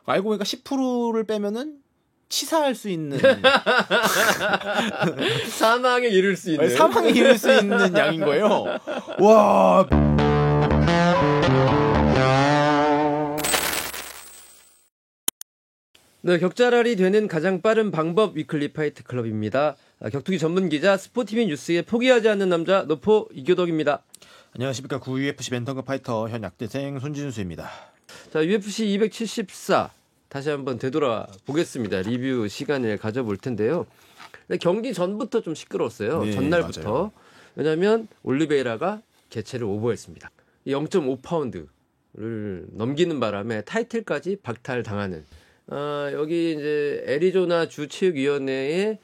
알고 보니까 10%를 빼면은 치사할 수 있는 사망에 이를 수 있는 사망에 이를 수 있는 양인 거예요. 와. 네, 격자랄이 되는 가장 빠른 방법 위클리 파이트 클럽입니다. 격투기 전문 기자 스포티비 뉴스에 포기하지 않는 남자 노포 이교덕입니다. 안녕하십니까. 구 UFC 벤턴급 파이터 현 약대생 손진수입니다. 자, UFC 274 다시 한번 되돌아 보겠습니다. 리뷰 시간을 가져볼 텐데요. 경기 전부터 좀 시끄러웠어요. 네, 전날부터. 맞아요. 왜냐하면 올리베이라가 개체를 오버했습니다. 0.5파운드를 넘기는 바람에 타이틀까지 박탈당하는. 여기 이제 애리조나 주체육위원회의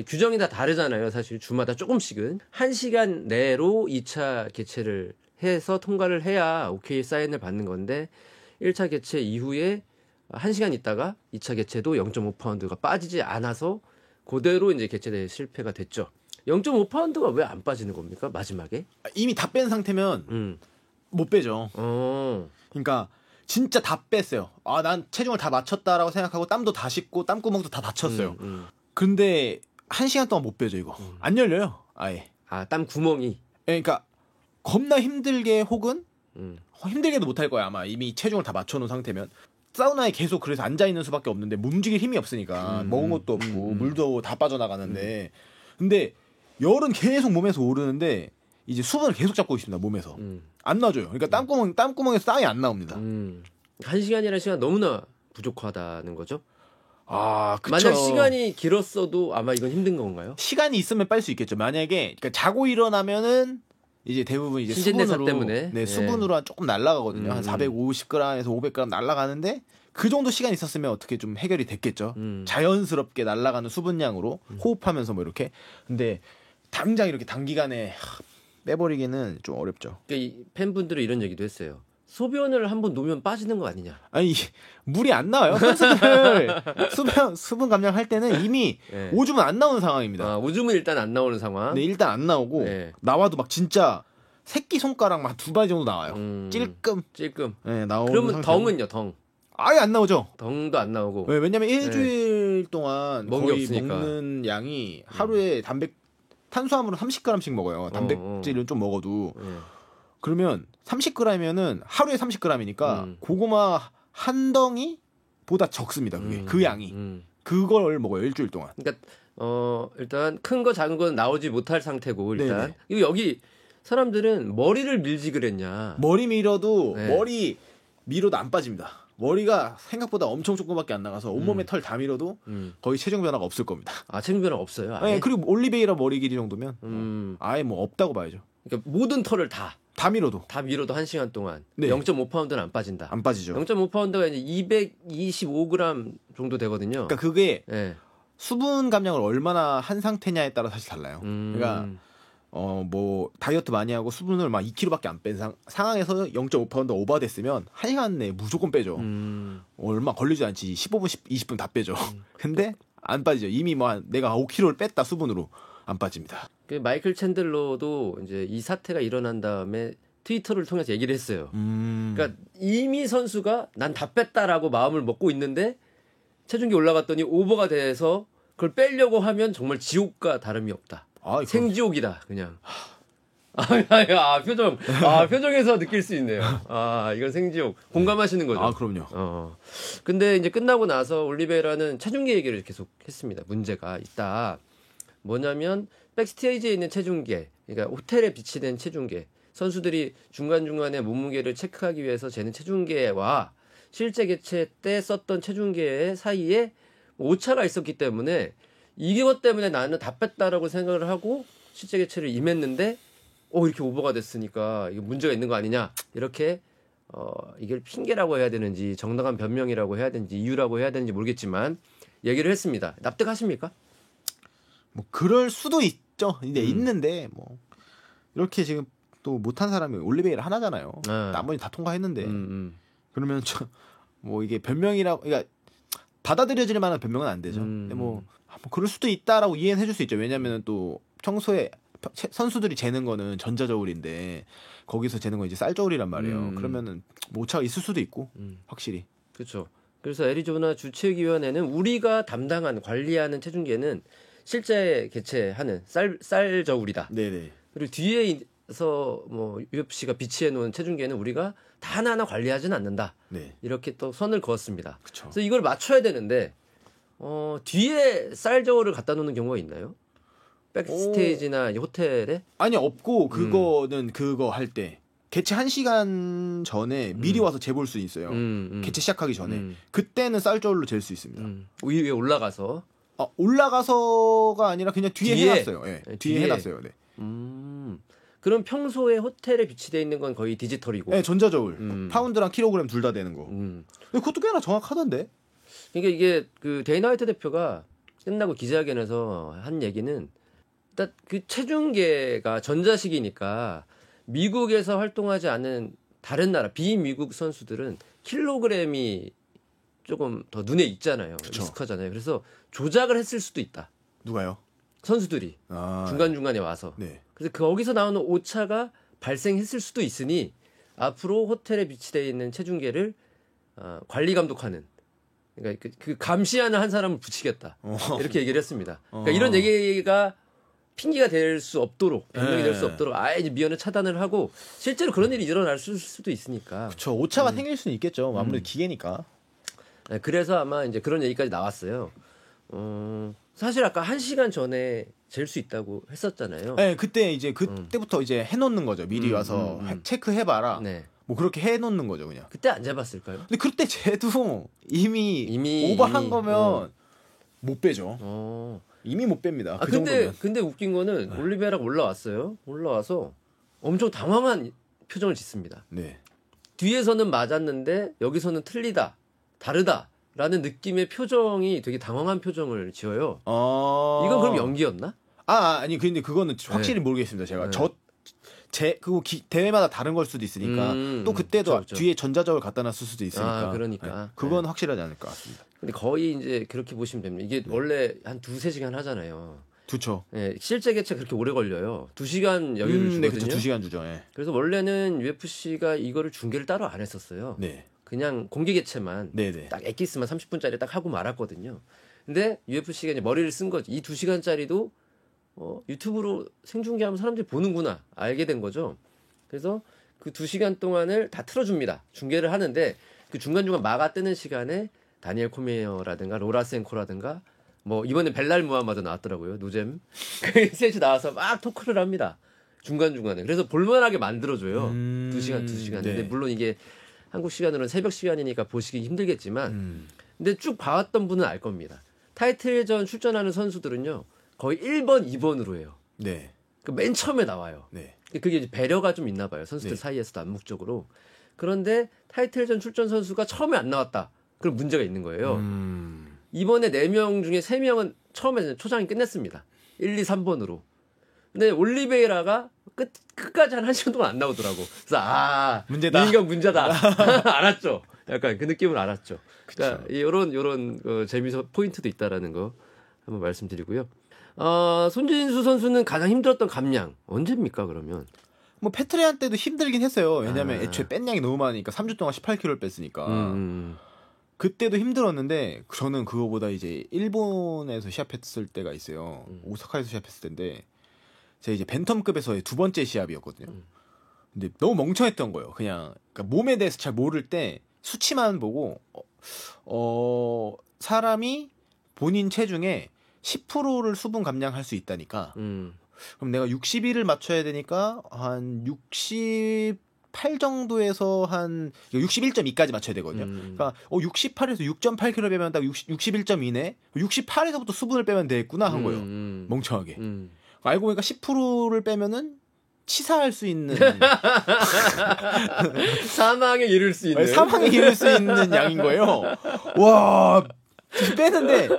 규정이 다 다르잖아요. 사실 주마다 조금씩은 1시간 내로 2차 개최를 해서 통과를 해야 오케이 사인을 받는 건데 1차 개최 이후에 1시간 있다가 2차 개최도 0.5파운드가 빠지지 않아서 그대로 이제 개최대 실패가 됐죠. 0.5파운드가 왜 안 빠지는 겁니까? 마지막에? 이미 다 뺀 상태면 못 빼죠. 그러니까 진짜 다 뺐어요. 아, 난 체중을 다 맞췄다라고 생각하고 땀도 다 씻고 땀구멍도 다 닫혔어요. 근데 1시간 동안 못 빼죠, 이거. 안 열려요, 아예. 아, 땀 구멍이. 그러니까 겁나 힘들게 혹은 힘들게도 못할 거야, 아마. 이미 체중을 다 맞춰놓은 상태면. 사우나에 계속 그래서 앉아있는 수밖에 없는데 움직일 힘이 없으니까 먹은 것도 없고 물도 다 빠져나가는데 근데 열은 계속 몸에서 오르는데 이제 수분을 계속 잡고 있습니다, 몸에서. 안 놔줘요. 그러니까 땀구멍에서 땀이 안 나옵니다. 1시간이라는 시간 너무나 부족하다는 거죠? 아, 그쵸. 만약 시간이 길었어도 아마 이건 힘든 건가요? 시간이 있으면 빨 수 있겠죠. 만약에 그러니까 자고 일어나면은 이제 대부분 이제 신진대사 수분으로 때문에 네, 수분으로 조금 날아가거든요. 한 450g에서 500g 날아가는데 그 정도 시간 있었으면 어떻게 좀 해결이 됐겠죠. 자연스럽게 날아가는 수분량으로 호흡하면서 뭐 이렇게. 근데 당장 이렇게 단기간에 빼버리기는 좀 어렵죠. 그러니까 이 팬분들은 이런 얘기도 했어요. 소변을 한번 놓으면 빠지는 거 아니냐. 아니 물이 안 나와요. 선수들 수분 감량할 때는 이미 네. 오줌은 안 나오는 상황입니다. 아, 오줌은 일단 안 나오는 상황. 네, 일단 안 나오고 네. 나와도 막 진짜 새끼 손가락 막 2발 정도 나와요. 찔끔. 네, 나오는 그러면 상태로. 덩은요, 덩. 아예 안 나오죠. 덩도 안 나오고. 왜냐면 일주일 동안 먹은 게 거의 없으니까. 먹는 양이 하루에 탄수화물은 30g씩 먹어요. 단백질은 좀 먹어도. 그러면 30g이면은 하루에 30g이니까 고구마 한 덩이보다 적습니다. 그게 그 양이. 그걸 먹어요, 일주일 동안. 그러니까 일단 큰 거 작은 건 나오지 못할 상태고 일단. 네네. 이거 여기 사람들은 머리를 밀지 그랬냐. 머리 밀어도 네. 머리 밀어도 안 빠집니다. 머리가 생각보다 엄청 조금밖에 안 나가서 온몸에 털 다 밀어도 거의 체중 변화가 없을 겁니다. 아, 체중 변화 없어요? 아예? 네, 그리고 올리베이라 머리 길이 정도면 아예 뭐 없다고 봐야죠. 그러니까 모든 털을 다 밀어도 1시간 동안 네. 0.5파운드는 안 빠진다. 안 빠지죠. 0.5파운드가 이제 225g 정도 되거든요. 그러니까 그게 네. 수분 감량을 얼마나 한 상태냐에 따라 사실 달라요. 그러니까 뭐 다이어트 많이 하고 수분을 막 2kg밖에 안 뺀 상황에서 0.5파운드 오버됐으면 1시간 내에 무조건 빼죠. 얼마 걸리지 않지. 15분, 20분 다 빼죠. 근데 안 빠지죠. 이미 뭐 내가 5kg를 뺐다 수분으로 안 빠집니다. 그 마이클 챈들러도 이제 이 사태가 일어난 다음에 트위터를 통해서 얘기를 했어요. 그러니까 이미 선수가 난 다 뺐다라고 마음을 먹고 있는데 체중이 올라갔더니 오버가 돼서 그걸 빼려고 하면 정말 지옥과 다름이 없다. 생지옥이다 그냥. 표정에서 느낄 수 있네요. 이건 생지옥. 공감하시는 거죠? 그럼요. 근데 이제 끝나고 나서 올리베이라는 체중계 얘기를 계속 했습니다. 문제가 있다. 뭐냐면 백스테이지에 있는 체중계, 그러니까 호텔에 비치된 체중계, 선수들이 중간중간에 몸무게를 체크하기 위해서 재는 체중계와 실제 개최 때 썼던 체중계 사이에 오차가 있었기 때문에 이것 때문에 나는 다 뺐다라고 생각을 하고 실제 개최를 임했는데 이렇게 오버가 됐으니까 이거 문제가 있는 거 아니냐, 이렇게 이걸 핑계라고 해야 되는지 정당한 변명이라고 해야 되는지 이유라고 해야 되는지 모르겠지만 얘기를 했습니다. 납득하십니까? 뭐 그럴 수도 있죠. 근데 있는데 뭐 이렇게 지금 또 못한 사람이 올리베이라 하나잖아요. 나머지 다 통과했는데 그러면 뭐 이게 변명이라고, 그러니까 받아들여질 만한 변명은 안 되죠. 근데 뭐 그럴 수도 있다라고 이해는 해줄 수 있죠. 왜냐면은 또 평소에 선수들이 재는 거는 전자저울인데 거기서 재는 건 이제 쌀저울이란 말이에요. 그러면은 뭐 오차가 있을 수도 있고 확실히. 그렇죠. 그래서 애리조나 주체위원회는 우리가 담당하는 관리하는 체중계는 실제 개최하는 쌀저울이다. 네네. 그리고 뒤에서 뭐 UFC가 비치해 놓은 체중계는 우리가 다 하나하나 관리하지는 않는다. 네. 이렇게 또 선을 그었습니다. 그쵸. 그래서 이걸 맞춰야 되는데 뒤에 쌀저울을 갖다 놓는 경우가 있나요? 백스테이지나 호텔에? 아니 없고 그거는 그거 할 때 개최 1시간 전에 미리 와서 재볼 수 있어요. 개최 시작하기 전에. 그때는 쌀저울로 잴 수 있습니다. 위에 올라가서? 올라가서가 아니라 그냥 뒤에 해놨어요. 네. 뒤에 해놨어요. 네. 그럼 평소에 호텔에 비치되어 있는 건 거의 디지털이고? 네, 전자저울. 파운드랑 킬로그램 둘 다 되는 거. 근데 그것도 꽤나 정확하던데? 그러니까 이게 그 데이나 화이트 대표가 끝나고 기자회견에서 한 얘기는 일단 그 체중계가 전자식이니까 미국에서 활동하지 않은 다른 나라 비미국 선수들은 킬로그램이 조금 더 눈에 익잖아요. 그쵸. 익숙하잖아요. 그래서 조작을 했을 수도 있다. 누가요? 선수들이 중간중간에 와서. 네. 그래서 거기서 나오는 오차가 발생했을 수도 있으니 앞으로 호텔에 비치되어 있는 체중계를 관리 감독하는 그러니까 그 감시하는 한 사람을 붙이겠다. 이렇게 얘기를 했습니다. 그러니까 이런 얘기가 핑계가 될 수 없도록 변명이 될 수 없도록 아예 이제 미연에 차단을 하고 실제로 그런 일이 일어날 수도 있으니까. 그렇죠. 오차가 생길 수는 있겠죠. 아무래도 기계니까. 네, 그래서 아마 이제 그런 얘기까지 나왔어요. 사실 아까 1시간 전에 잴 수 있다고 했었잖아요. 네, 그때 이제 그때부터 이제 해놓는 거죠. 미리 와서 체크해봐라. 네. 뭐 그렇게 해놓는 거죠, 그냥. 그때 안 잡았을까요? 근데 그때 쟤도 이미 오버한 거면 못 빼죠. 이미 못 뺍니다. 그 정도면. 근데 웃긴 거는 올리베라가 올라왔어요. 올라와서 엄청 당황한 표정을 짓습니다. 네. 뒤에서는 맞았는데 여기서는 틀리다, 다르다라는 느낌의 표정이 되게 당황한 표정을 지어요. 이건 그럼 연기였나? 아니 근데 그거는 확실히 모르겠습니다. 제가 그거 대회마다 다른 걸 수도 있으니까 또 그때도 그쵸. 뒤에 전자적을 갖다 놨을 수도 있으니까. 그러니까. 그건 확실하지 않을 것 같습니다. 근데 거의 이제 그렇게 보시면 됩니다. 이게 원래 한 2-3시간 하잖아요. 그렇죠. 네, 실제 개최 그렇게 오래 걸려요. 2시간 여유를 주거든요. 네, 그렇죠. 2시간 주죠. 네. 그래서 원래는 UFC가 이거를 중계를 따로 안 했었어요. 네. 그냥 공개 개최만 네네. 딱 엑기스만 30분짜리 딱 하고 말았거든요. 근데 UFC가 이제 머리를 쓴 거지. 이 2시간짜리도 유튜브로 생중계하면 사람들이 보는구나 알게 된 거죠. 그래서 그 2시간 동안을 다 틀어줍니다. 중계를 하는데 그 중간중간 막아 뜨는 시간에 다니엘 코메어라든가 로라센코라든가 뭐 이번에 벨랄 무하마드 나왔더라고요. 노잼 그 셋이 나와서 막 토크를 합니다. 중간중간에. 그래서 볼만하게 만들어줘요. 2시간. 네. 근데 물론 이게 한국 시간으로는 새벽 시간이니까 보시기 힘들겠지만 근데 쭉 봐왔던 분은 알 겁니다. 타이틀전 출전하는 선수들은요. 거의 1번, 2번으로 해요. 네. 그 맨 처음에 나와요. 네. 그게 이제 배려가 좀 있나 봐요. 선수들 사이에서도 암묵적으로. 그런데 타이틀전 출전 선수가 처음에 안 나왔다. 그럼 문제가 있는 거예요. 이번에 4명 중에 3명은 처음에 초장이 끝냈습니다. 1, 2, 3번으로. 근데 올리베이라가 끝까지 한 1시간 동안 안 나오더라고. 그래서 문제다. 이 인간 문제다. 알았죠. 약간 그 느낌을 알았죠. 그러니까 이런 재미서 포인트도 있다라는 거 한번 말씀드리고요. 손진수 선수는 가장 힘들었던 감량 언제입니까 그러면? 뭐 페트리안 때도 힘들긴 했어요. 왜냐면 애초에 뺀 양이 너무 많으니까 3주 동안 18kg를 뺐으니까. 그때도 힘들었는데 저는 그거보다 이제 일본에서 시합했을 때가 있어요. 오사카에서 시합했을 때인데 제가 이제 벤텀급에서의 2번째 시합이었거든요. 근데 너무 멍청했던 거예요. 그러니까 몸에 대해서 잘 모를 때 수치만 보고 사람이 본인 체중에 10%를 수분 감량할 수 있다니까. 그럼 내가 61을 맞춰야 되니까 한 68 정도에서 한 61.2까지 맞춰야 되거든요. 그러니까 68에서 6.8kg 빼면 딱 61.2네. 68에서부터 수분을 빼면 되겠구나 한 거예요. 멍청하게. 알고 보니까 10%를 빼면은 치사할 수 있는 사망에 이를 수 있는 사망에 이를 수 있는 양인 거예요. 와 빼는데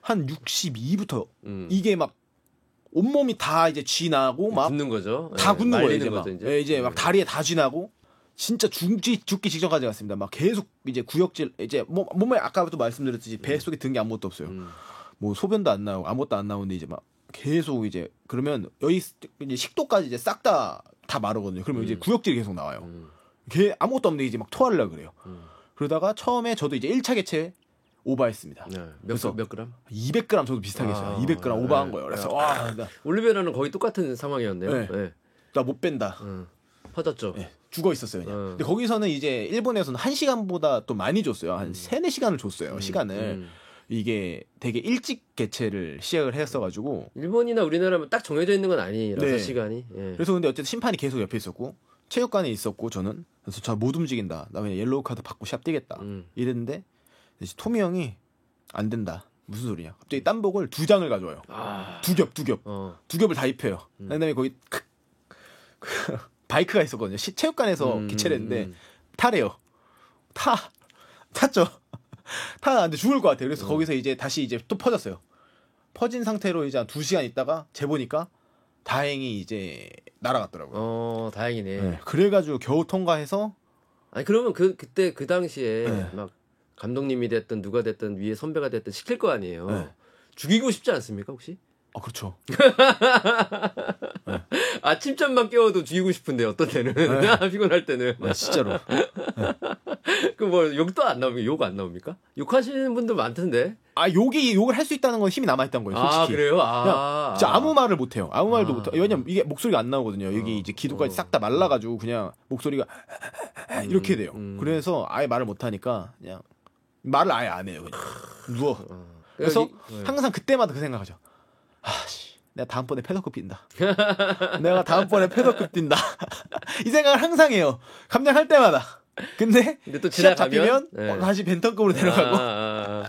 한 62부터 이게 막 온몸이 다 이제 쥐나고 막 굳는 거죠. 다 굳는 거예요. 이제 거죠, 막 이제 막 다리에 다 쥐나고 진짜 죽기 직전까지 갔습니다. 막 계속 이제 구역질 이제 몸에 아까부터 말씀드렸듯이 배 속에 든 게 아무것도 없어요. 뭐 소변도 안 나오고 아무것도 안 나오는데 이제 막 계속 이제 그러면 여기 이제 식도까지 이제 싹 다 마르거든요. 그러면 이제 구역질이 계속 나와요. 아무것도 없는데 이제 막 토하려고 그래요. 그러다가 처음에 저도 이제 1차 개체 오버했습니다. 네. 몇 그램? 200g 저도 비슷하게 했어요. 200g 오버한 거예요. 그래서 와, 올리베라는 거의 똑같은 상황이었네요. 네. 네. 나 못 뺀다. 퍼졌죠. 네. 죽어 있었어요. 그냥. 근데 거기서는 이제 일본에서는 1시간보다 또 많이 줬어요. 한 3-4시간을 줬어요. 시간을. 이게 되게 일찍 개최를 시작을 했어가지고 일본이나 우리나라면 딱 정해져 있는 건 아니라서 네. 시간이. 예. 그래서 근데 어쨌든 심판이 계속 옆에 있었고 체육관에 있었고 저는 그래서 저 못 움직인다. 나 그냥 옐로우 카드 받고 샵 뛰겠다. 이랬는데 이제 토미 형이 안 된다. 무슨 소리냐? 갑자기 땀복을 2장을 가져와요. 두 겹. 두 겹을 다 입혀요. 그다음에 거기 바이크가 있었거든요. 체육관에서 개최를 했는데 타래요. 탔죠. 근데 죽을 것 같아요. 그래서 거기서 이제 다시 이제 또 퍼졌어요. 퍼진 상태로 이제 한 2시간 있다가 재보니까 다행히 이제 날아갔더라고요. 다행이네. 네, 그래가지고 겨우 통과해서. 아니 그러면 그때 그 당시에 네. 막 감독님이 됐든 누가 됐든 위에 선배가 됐든 시킬 거 아니에요. 네. 죽이고 싶지 않습니까 혹시? 그렇죠. 네. 아침잠만 깨워도 죽이고 싶은데 어떤 때는 네. 피곤할 때는. 진짜로. 네. 그 뭐 욕도 안 나옵니까? 욕 안 나옵니까? 욕하시는 분들 많던데. 욕을 할 수 있다는 건 힘이 남아있던 거예요. 솔직히. 그래요? 진짜 아무 말을 못 해요. 아무 말도 못 해요. 왜냐면 이게 목소리가 안 나오거든요. 여기 이제 기도까지 싹 다 말라가지고 그냥 목소리가 이렇게 돼요. 그래서 아예 말을 못 하니까 그냥 말을 아예 안 해요. 그냥 누워. 그래서 항상 그때마다 그 생각하죠. 내가 다음번에 패더급 뛴다. 내가 다음번에 패더급 뛴다. 이 생각을 항상 해요. 감량할 때마다. 근데 또 시합 잡히면 다시 벤턴급으로 내려가고.